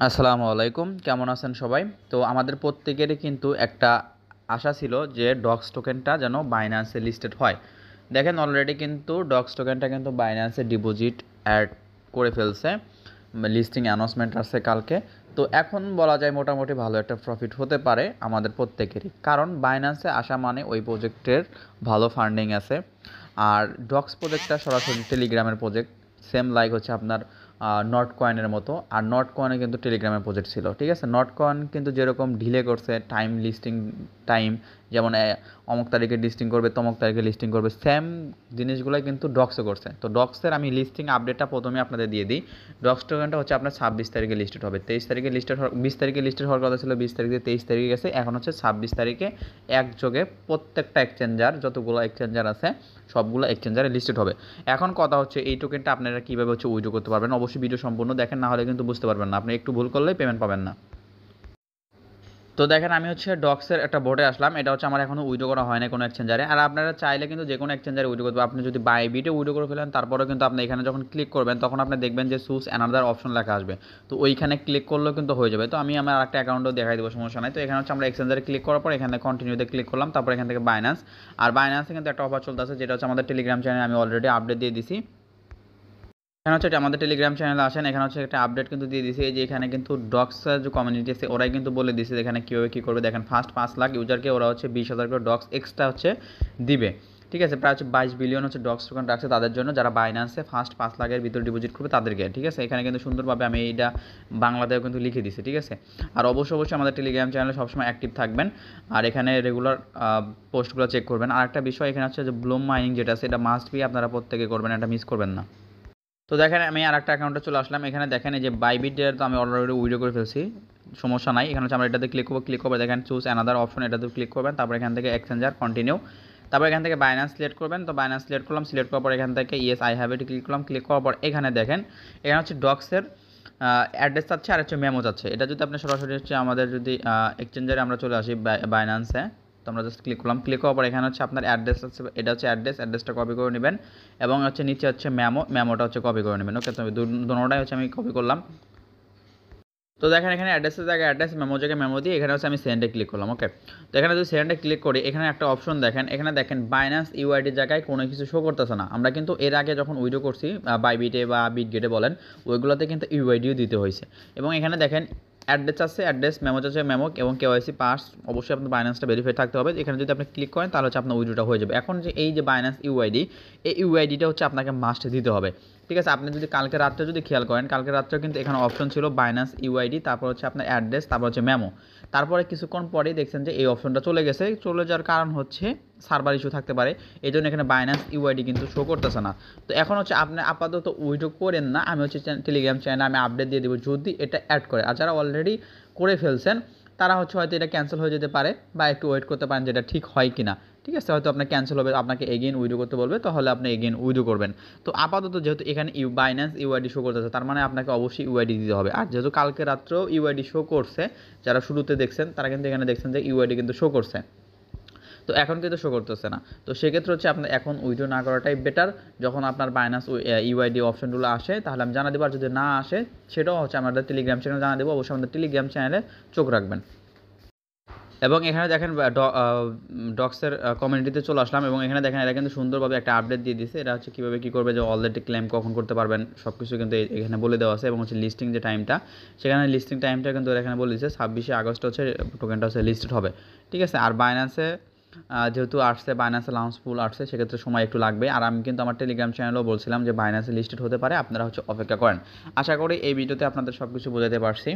আসসালামু আলাইকুম, কেমন আছেন সবাই? তো আমাদের প্রত্যেকেরই কিন্তু একটা আশা ছিল যে ডক্স টোকেনটা যেন বাইন্যান্সে লিস্টেড হয়। দেখেন অলরেডি কিন্তু ডক্স টোকেনটা কিন্তু বাইন্যান্সে ডিপোজিট অ্যাড করে ফেলছে, লিস্টিং অ্যানাউন্সমেন্ট আসছে কালকে। তো এখন বলা যায় মোটামুটি ভালো একটা প্রফিট হতে পারে আমাদের প্রত্যেকেরই, কারণ বাইন্যান্সে আসা মানে ওই প্রজেক্টের ভালো ফান্ডিং আছে। আর ডক্স প্রজেক্টটা সরাসরি টেলিগ্রামের প্রজেক্ট, সেম লাইক হচ্ছে আপনার নট কয়েনের মতো। আর নট কয়েনে কিন্তু টেলিগ্রামের প্রজেক্ট ছিল, ঠিক আছে। নট কয়েন কিন্তু যেরকম ঢিলে করছে টাইম লিস্টিং টাইম, যেমন অমুক তারিখে লিস্টিং করবে তমুক তারিখে লিস্টিং করবে, সেম জিনিসগুলোই কিন্তু ডক্সও করছে। তো ডক্সের আমি লিস্টিং আপডেটটা প্রথমে আপনাদের দিয়ে দিই। ডক্স টোকেনটা হচ্ছে আপনার 26 তারিখে লিস্টেড হবে, 23 তারিখে লিস্টেড 20 তারিখে লিস্টেড হওয়ার কথা ছিল, 20 তারিখে 23 তারিখে গেছে, এখন হচ্ছে 26 তারিখে একযোগে প্রত্যেকটা এক্সচেঞ্জার, যতগুলো এক্সচেঞ্জার আছে সবগুলো এক্সচেঞ্জারে লিস্টেড হবে। এখন কথা হচ্ছে এই টোকেনটা আপনারা কীভাবে হচ্ছে উইথড্র করতে পারবেন, অবশ্যই ভিডিও সম্পূর্ণ দেখেন, না হলে কিন্তু বুঝতে পারবেন না, আপনি একটু ভুল করলেই পেমেন্ট পাবেন না। তো দেখেন আমি হচ্ছে ডক্সের একটা বোর্ডে আসলাম, এটা হচ্ছে আমার এখনও উইড্রো করা হয় না কোনো এক্সচেঞ্জারে। আর আপনারা চাইলে কিন্তু যে কোনো এক্সচেঞ্জারে উইড্রো করতে, আপনি যদি বাইবিটে উইড্রো করে ফেলেন তারপরেও কিন্তু আপনি এখানে যখন ক্লিক করবেন তখন আপনি দেখবেন যে চুজ অ্যানাদার অপশন লেখা আসবে, তো ওইখানে ক্লিক করলেও কিন্তু হয়ে যাবে। তো আমি আমার একটা অ্যাকাউন্টও দেখাই দেবো, সমস্যা নাই। তো এখানে হচ্ছে আমরা এক্সচেঞ্জারে ক্লিক করার পর এখানে কন্টিনিউতে ক্লিক করলাম, তারপর এখান থেকে বাইন্যান্স। আর বাইন্যান্সে কিন্তু একটা অফার চলতেছে, যেটা হচ্ছে আমাদের টেলিগ্রাম চ্যানেলে আমি অলরেডি আপডেট দিয়ে দিছি। এখানে হচ্ছে আমাদের টেলিগ্রাম চ্যানেলে আসেন, এখানে হচ্ছে একটা আপডেট কিন্তু দিয়ে দিয়েছে, এই যে এখানে কিন্তু ডক্সের যে কমিউনিটি আছে ওরাই কিন্তু বলে দিয়েছে এখানে কীভাবে কী করবে। দেখেন ফার্স্ট 5 লাখ ইউজারকে ওরা হচ্ছে 20,000 করে ডক্স এক্সট্রা হচ্ছে দিবে, ঠিক আছে। প্রায় হচ্ছে 22 বিলিয়ন হচ্ছে ডক্স টোকেন রাখছে তাদের জন্য, যারা বাইন্যান্সে ফার্স্ট 5 লাখের ভিতরে ডিপোজিট করবে তাদেরকে, ঠিক আছে। এখানে কিন্তু সুন্দরভাবে আমি এইটা বাংলাতেও কিন্তু লিখে দিছি, ঠিক আছে। আর অবশ্যই আমাদের টেলিগ্রাম চ্যানেলে সবসময় অ্যাক্টিভ থাকবেন, আর এখানে রেগুলার পোস্টগুলো চেক করবেন। আর একটা বিষয় এখানে হচ্ছে যে ব্লুম মাইনিং যেটা আছে এটা মাস্ট বি আপনারা প্রত্যেকে করবেন, এটা মিস করবেন না। তো দেখেন আমি আরেকটা অ্যাকাউন্টে চলে আসলাম, এখানে দেখেন এই যে বাইবিটের তো আমি অলরেডি উইড্রো করে ফেলছি, সমস্যা নাই। এখানে হচ্ছে আমরা এটাতে ক্লিক করবো, দেখেন চুজ অ্যানাদার অপশন, এটাতে ক্লিক করবেন, তারপর এখান থেকে এক্সচেঞ্জার কন্টিনিউ, তারপর এখান থেকে বাইন্যান্স সিলেক্ট করবেন। তো বাইন্যান্স সিলেক্ট করলাম, সিলেক্ট করার পর এখান থেকে yes I have it click করলাম, ক্লিক করার পর এখানে দেখেন এখানে হচ্ছে ডক্সের অ্যাড্রেস চাচ্ছে আর হচ্ছে মেমো চাচ্ছে। এটা যদি আপনি সরাসরি হচ্ছে আমাদের যদি এক্সচেঞ্জারে আমরা চলে আসি বাইন্যান্সে, তো আমরা জাস্ট ক্লিক করলাম, ক্লিক করার পর এখানে হচ্ছে আপনার অ্যাড্রেস আছে, এটা হচ্ছে অ্যাড্রেসটা কপি করে নেবেন, এবং হচ্ছে নিচে হচ্ছে মেমোটা হচ্ছে কপি করে নেবেন। ওকে, তো দুটোটাই হচ্ছে আমি কপি করলাম। তো দেখেন এখানে অ্যাড্রেসের জায়গায় অ্যাড্রেস, মেমো জায়গায় মেমো দিয়ে এখানে হচ্ছে আমি সেন্ডে ক্লিক করলাম। ওকে, তো এখানে যদি সেন্ডে ক্লিক করি এখানে একটা অপশন দেখেন, এখানে দেখেন বাইন্যান্স ইউআইডির জায়গায় কোনো কিছু শো করতেছে না। আমরা কিন্তু এর আগে যখন উইড্রো করছি বাইবিটে বা বিটগেটে বলেন, ওইগুলোতে কিন্তু ইউআইডিও দিতে হয়েছে। এবং এখানে দেখেন অ্যাড্রেস আছে অ্যাড্রেস, মেমো আছে মেমো, এবং কেওয়াইসি পাস, অবশ্যই আপনার বাইন্যান্সটা ভেরিফাই থাকতে হবে। এখানে যদি আপনি ক্লিক করেন তাহলে হচ্ছে আপনার উইড্রোটা হয়ে যাবে। এখন যে এই যে বাইন্যান্স ইউআইডি, এই ইউআইডিটা হচ্ছে আপনাকে মাস্ট দিতে হবে, ঠিক আছে। আপনি যদি কালকে রাত্রে যদি খেয়াল করেন, কালকে রাত্রেও কিন্তু এখানে অপশন ছিল বাইন্যান্স ইউআইডি, তারপর হচ্ছে আপনার অ্যাড্রেস, তারপর হচ্ছে মেমো। তারপরে কিছুক্ষণ পরেই দেখছেন যে এই অপশনটা চলে গেছে, চলে যাওয়ার কারণ হচ্ছে সার্ভার ইস্যু থাকতে পারে, এই জন্য এখানে বাইন্যান্স ইউআইডি কিন্তু শো করতেছে না। তো এখন হচ্ছে আপনি আপাতত উইড্রো করেন না, আমি হচ্ছে টেলিগ্রাম চ্যানেলে আমি আপডেট দিয়ে দেবো যদি এটা অ্যাড করে। আর যারা অলরেডি করে ফেলছেন তারা হচ্ছে হয়তো এটা ক্যান্সেল হয়ে যেতে পারে, বা একটু ওয়েট করতে পারেন যেটা ঠিক হয় কি না, ঠিক আছে। হয়তো আপনার ক্যান্সেল হবে, আপনাকে এগেইন উইড্রো করতে বলবে, তাহলে আপনি এগেইন উইড্রো করবেন। তো আপাতত যেহেতু এখানে বাইন্যান্স ইউআইডি শো করতেছে, তার মানে আপনাকে অবশ্যই ইউআইডি দিতে হবে। আর যেহেতু কালকে রাত্রেও ইউআইডি শো করছে, যারা শুরুতে দেখছেন তারা কিন্তু এখানে দেখছেন যে ইউআইডি কিন্তু শো করছে, তো এখন কিন্তু শো করতেছে না। তো সেক্ষেত্রে হচ্ছে আপনার এখন উইড্রো না করাটাই বেটার। যখন আপনার বাইন্যান্স ইউআইডি অপশনগুলো আসে তাহলে আমি জানা দেবো, আর যদি না আসে সেটাও হচ্ছে আমাদের টেলিগ্রাম চ্যানেলে জানা দেবো, অবশ্যই আমাদের টেলিগ্রাম চ্যানেলে চোখ রাখবেন। এবং এখানে দেখেন ডক্সের কমিউনিটিতে চলে আসলাম, এবং এখানে দেখেন এরা কিন্তু সুন্দরভাবে একটা আপডেট দিয়ে দিচ্ছে, এটা হচ্ছে কীভাবে কী করবে, যে অলরেডি ক্লেম কখন করতে পারবেন সব কিছু কিন্তু এখানে বলে দেওয়া আছে। এবং হচ্ছে লিস্টিং যে টাইমটা, সেখানে লিস্টিং টাইমটা কিন্তু এখানে বলে দিচ্ছে 26শে আগস্ট হচ্ছে টোকেনটা হচ্ছে লিস্টেড হবে, ঠিক আছে। আর বাইন্যান্সে যেহেতু আসছে, বাইন্যান্সে লঞ্চ ফুল আসছে, সেক্ষেত্রে সময় একটু লাগবে। আর আমি কিন্তু আমার টেলিগ্রাম চ্যানেলেও বলছিলাম যে বাইন্যান্সে লিস্টেড হতে পারে, আপনারা হচ্ছে অপেক্ষা করেন। আশা করি এই ভিডিওতে আপনাদের সব কিছু বোঝাতে পারছি।